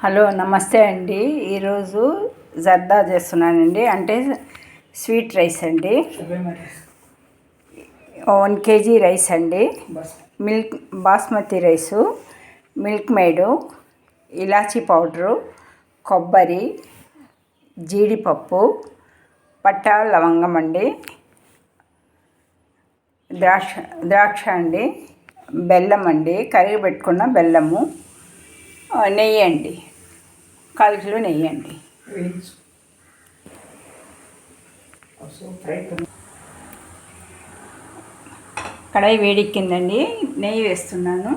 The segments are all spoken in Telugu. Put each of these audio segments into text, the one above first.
హలో నమస్తే అండి. ఈరోజు జర్దా చేస్తున్నానండి. అంటే స్వీట్ రైస్ అండి. 1 kg రైస్ అండి. బాస్మతి రైసు, మిల్క్ మేడు, ఇలాచీ పౌడరు, కొబ్బరి, జీడిపప్పు, పట్టా లవంగం అండి, ద్రాక్ష అండి, బెల్లం అండి, కరిగి పెట్టుకున్న బెల్లము, నెయ్యి అండి, 1/4 కిలో నెయ్యి అండి. కడాయి వేడెక్కిందండి. నెయ్యి వేస్తున్నాను.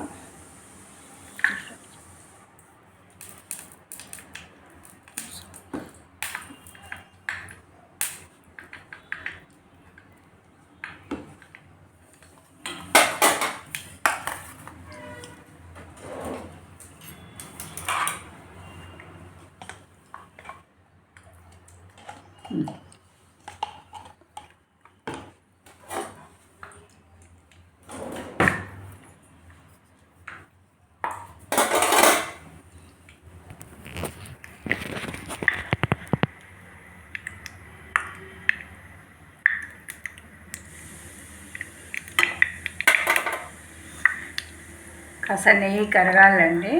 కాస్త నెయ్యి కరగాలండి.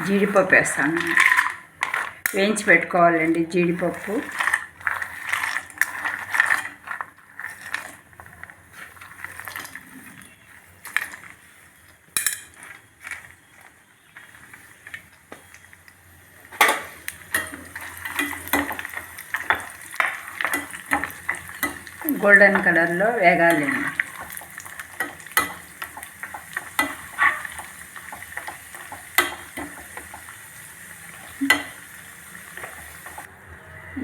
జీడిపప్పు వేస్తాను. వేయించి పెట్టుకోవాలండి జీడిపప్పు. గోల్డెన్ కలర్లో వేగాలండి.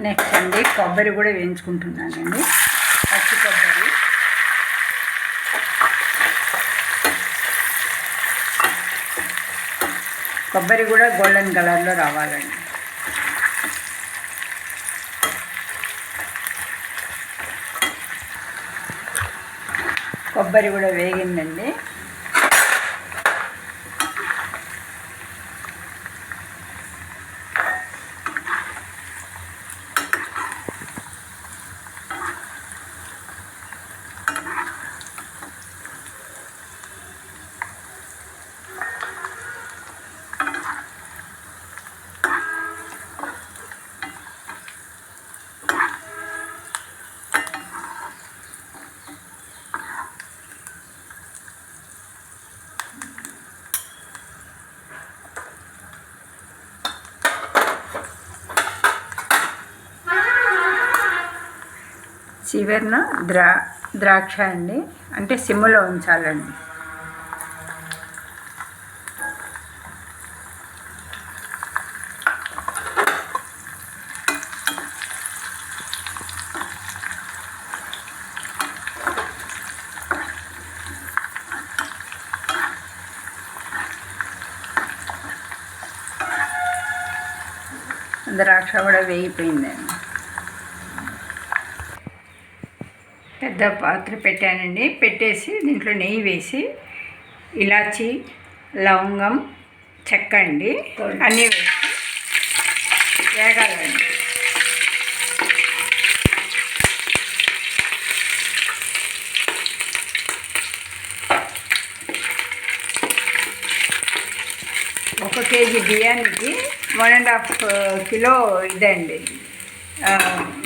నెక్స్ట్ అండి కొబ్బరి కూడా వేయించుకుంటున్నానండి. పచ్చి కొబ్బరి కూడా గోల్డెన్ కలర్లో రావాలండి. కొబ్బరి కూడా వేగిందండి. చివరిన ద్రాక్ష అండి. అంటే సిమ్లో ఉంచాలండి. ద్రాక్ష కూడా వేగిపోయిందండి. పెద్ద పాత్ర పెట్టానండి. పెట్టేసి దీంట్లో నెయ్యి వేసి ఇలాచీ, లవంగం, చెక్క అండి అన్నీ వేసి వేగాలండి. ఒక కేజీ బియ్యానికి 1.5 కిలో ఇదండి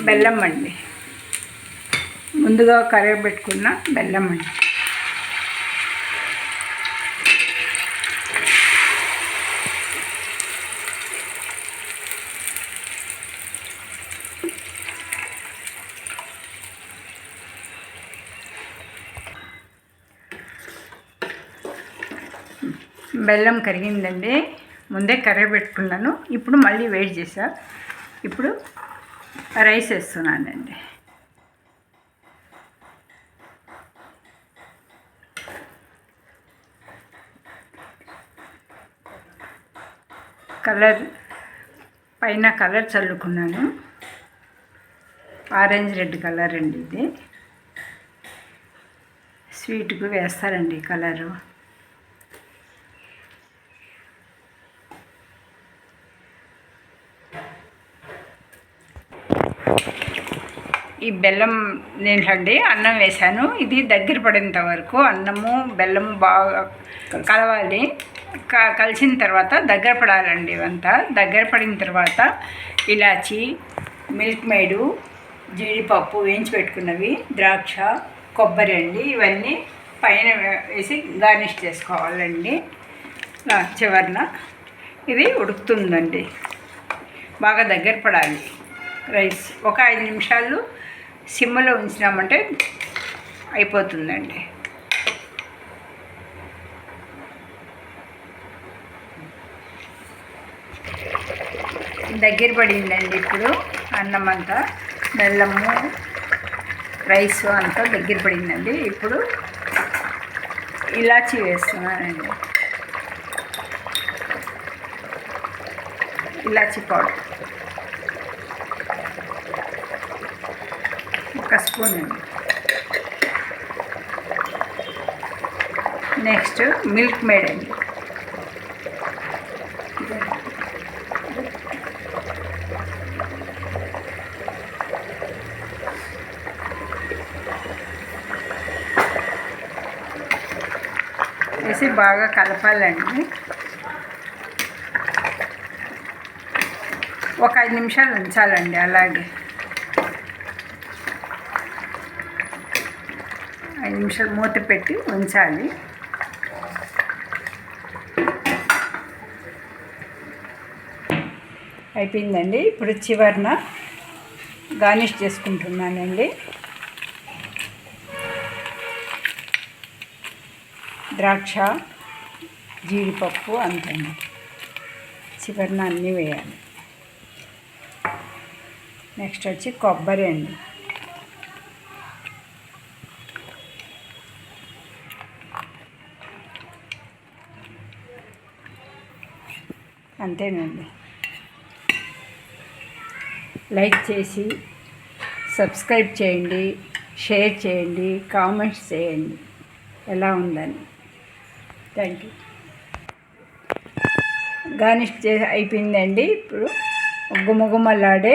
బెల్లం అండి. ముందుగా కరగబెట్టుకున్న బెల్లం అండి. బెల్లం కరిగిందండి. ముందే కరగబెట్టుకున్నాను. ఇప్పుడు మళ్ళీ వేడి చేసా. ఇప్పుడు రైస్ వేస్తున్నానండి. కలర్ పైన కలర్ చల్లుకున్నాను. ఆరెంజ్ రెడ్ కలర్ అండి ఇది. స్వీట్కు వేస్తారండి కలరు. ఈ బెల్లం దీంట్లోండి అన్నం వేసాను. ఇది దగ్గర పడేంత వరకు అన్నము బెల్లం బాగా కలవాలి. కలిసిన తర్వాత దగ్గర పడాలండి. ఇవంతా దగ్గర పడిన తర్వాత ఇలాచి, మిల్క్ మేడు, జీడిపప్పు వేయించి పెట్టుకున్నవి, ద్రాక్ష, కొబ్బరి అండి, ఇవన్నీ పైన వేసి గార్నిష్ చేసుకోవాలండి. చివరన ఇది ఉడుకుతుందండి. బాగా దగ్గర పడాలి రైస్. ఒక 5 నిమిషాలు సిమ్లో ఉంచినామంటే అయిపోతుందండి. దగ్గర పడిందండి. ఇప్పుడు అన్నం అంతా, బెల్లము, రైస్ అంతా దగ్గర పడిందండి. ఇప్పుడు ఇలాచి వేస్తున్నానండి. ఇలాచి పౌడర్ 1 స్పూన్ అండి. నెక్స్ట్ మిల్క్ మేడ్ అండి. వేసి బాగా కలపాలండి. ఒక 5 నిమిషాలు ఉంచాలండి. అలాగే 5 నిమిషాలు మూత పెట్టి ఉంచాలి. అయిపోయిందండి. ఇప్పుడు చివరన గార్నిష్ చేసుకుంటున్నానండి. ద్రాక్ష, జీడిపప్పు అంతండి. చివరన అన్నీ వేయాలి. నెక్స్ట్ వచ్చి కొబ్బరి అండి. అంతేనండి. లైక్ చేసి సబ్స్క్రైబ్ చేయండి, షేర్ చేయండి, కామెంట్స్ చేయండి ఎలా ఉందని. Thank you. గార్నిష్ అయిపోయిందండి. ఇప్పుడు గుమగుమలాడే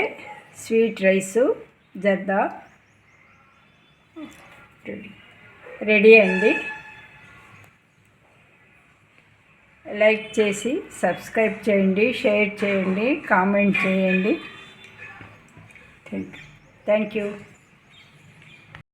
స్వీట్ రైసు జర్దా రెడీ అండి. లైక్ చేసి సబ్స్క్రైబ్ చేయండి, షేర్ చేయండి, కామెంట్ చేయండి. Thank you.